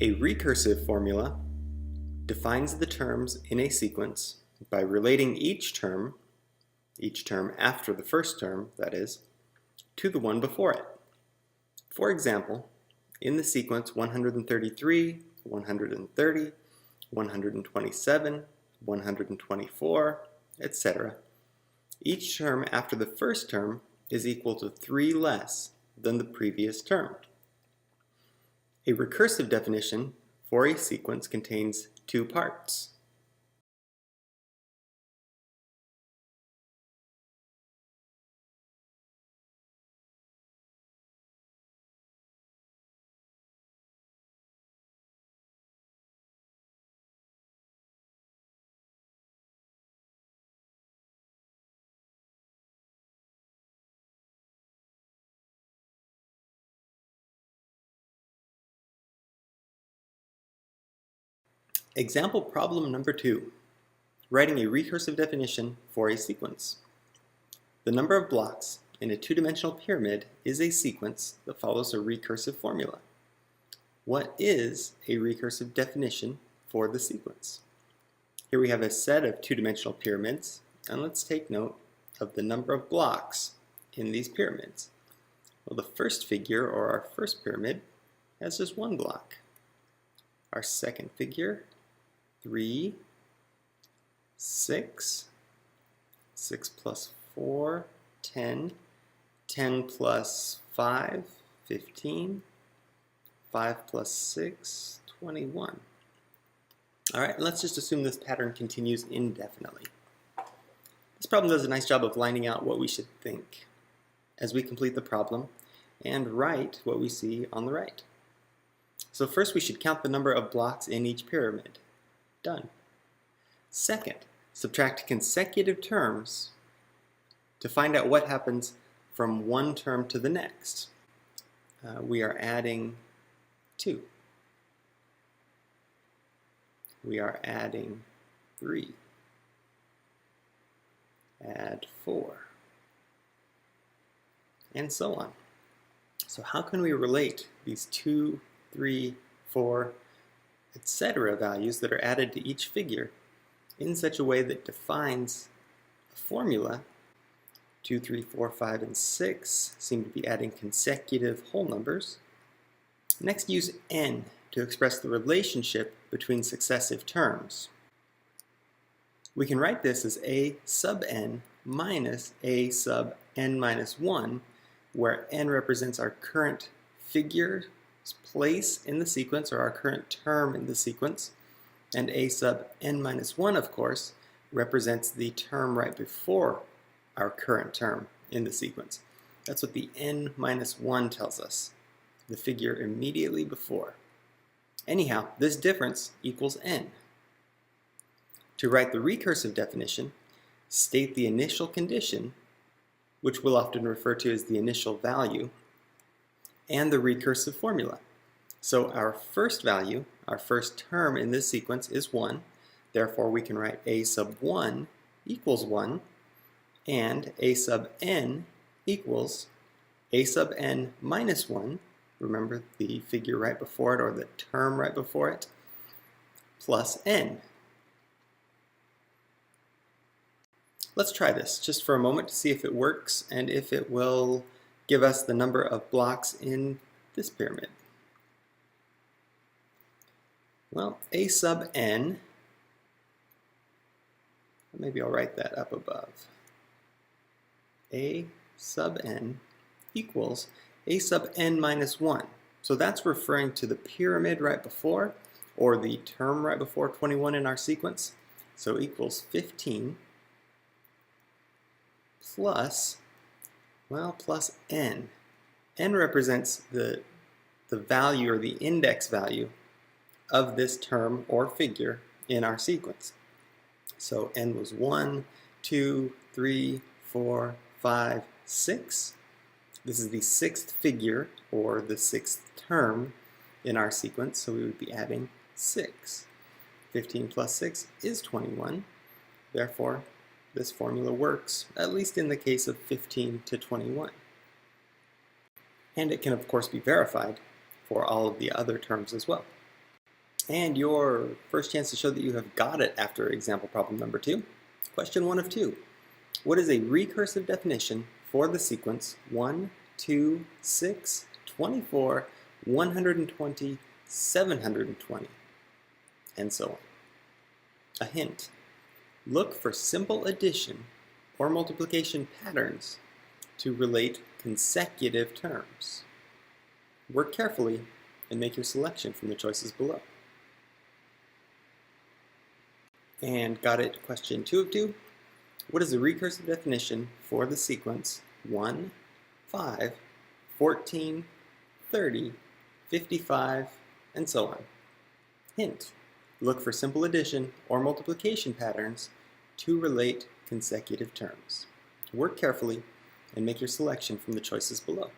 A recursive formula defines the terms in a sequence by relating each term after the first term, that is, to the one before it. For example, in the sequence 133, 130, 127, 124, etc., each term after the first term is equal to 3 less than the previous term. A recursive definition for a sequence contains 2 parts. Example problem number 2. Writing a recursive definition for a sequence. The number of blocks in a two-dimensional pyramid is a sequence that follows a recursive formula. What is a recursive definition for the sequence? Here we have a set of two-dimensional pyramids, and let's take note of the number of blocks in these pyramids. Well, the first figure, or our first pyramid, has just 1 block. Our second figure, 3, 6, 6 plus 4, 10, 10 plus 5, 15, 5 plus 6, 21. Alright, let's just assume this pattern continues indefinitely. This problem does a nice job of lining out what we should think as we complete the problem and write what we see on the right. So first we should count the number of blocks in each pyramid. Done. Second, subtract consecutive terms to find out what happens from one term to the next. We are adding 2. We are adding 3. Add 4. And so on. So how can we relate these 2, 3, 4, etc. values that are added to each figure in such a way that defines a formula? 2, 3, 4, 5, and 6 seem to be adding consecutive whole numbers. Next, use n to express the relationship between successive terms. We can write this as a sub n minus a sub n minus 1, where n represents our current figure's place in the sequence, or our current term in the sequence, and a sub n minus 1, of course, represents the term right before our current term in the sequence. That's what the n minus 1 tells us, the figure immediately before. Anyhow, this difference equals n. To write the recursive definition, state the initial condition, which we'll often refer to as the initial value, and the recursive formula. So our first value, our first term in this sequence is 1. Therefore, we can write a sub 1 equals 1, and a sub n equals a sub n minus 1. Remember the figure right before it, or the term right before it, plus n. Let's try this just for a moment to see if it works and if it will give us the number of blocks in this pyramid. Well, a sub n, maybe I'll write that up above. A sub n equals a sub n minus 1. So that's referring to the pyramid right before, or the term right before 21 in our sequence. So equals 15 plus, well, plus n. N represents the value, or the index value, of this term or figure in our sequence. So n was 1, 2, 3, 4, 5, 6. This is the 6th figure, or the 6th term in our sequence, so we would be adding 6. 15 plus 6 is 21. Therefore, this formula works, at least in the case of 15 to 21. And it can, of course, be verified for all of the other terms as well. And your first chance to show that you have got it after example problem number 2. Question 1 of 2. What is a recursive definition for the sequence 1, 2, 6, 24, 120, 720, and so on? A hint. Look for simple addition or multiplication patterns to relate consecutive terms. Work carefully and make your selection from the choices below. And got it, question 2 of 2. What is the recursive definition for the sequence 1, 5, 14, 30, 55, and so on? Hint. Look for simple addition or multiplication patterns to relate consecutive terms. Work carefully and make your selection from the choices below.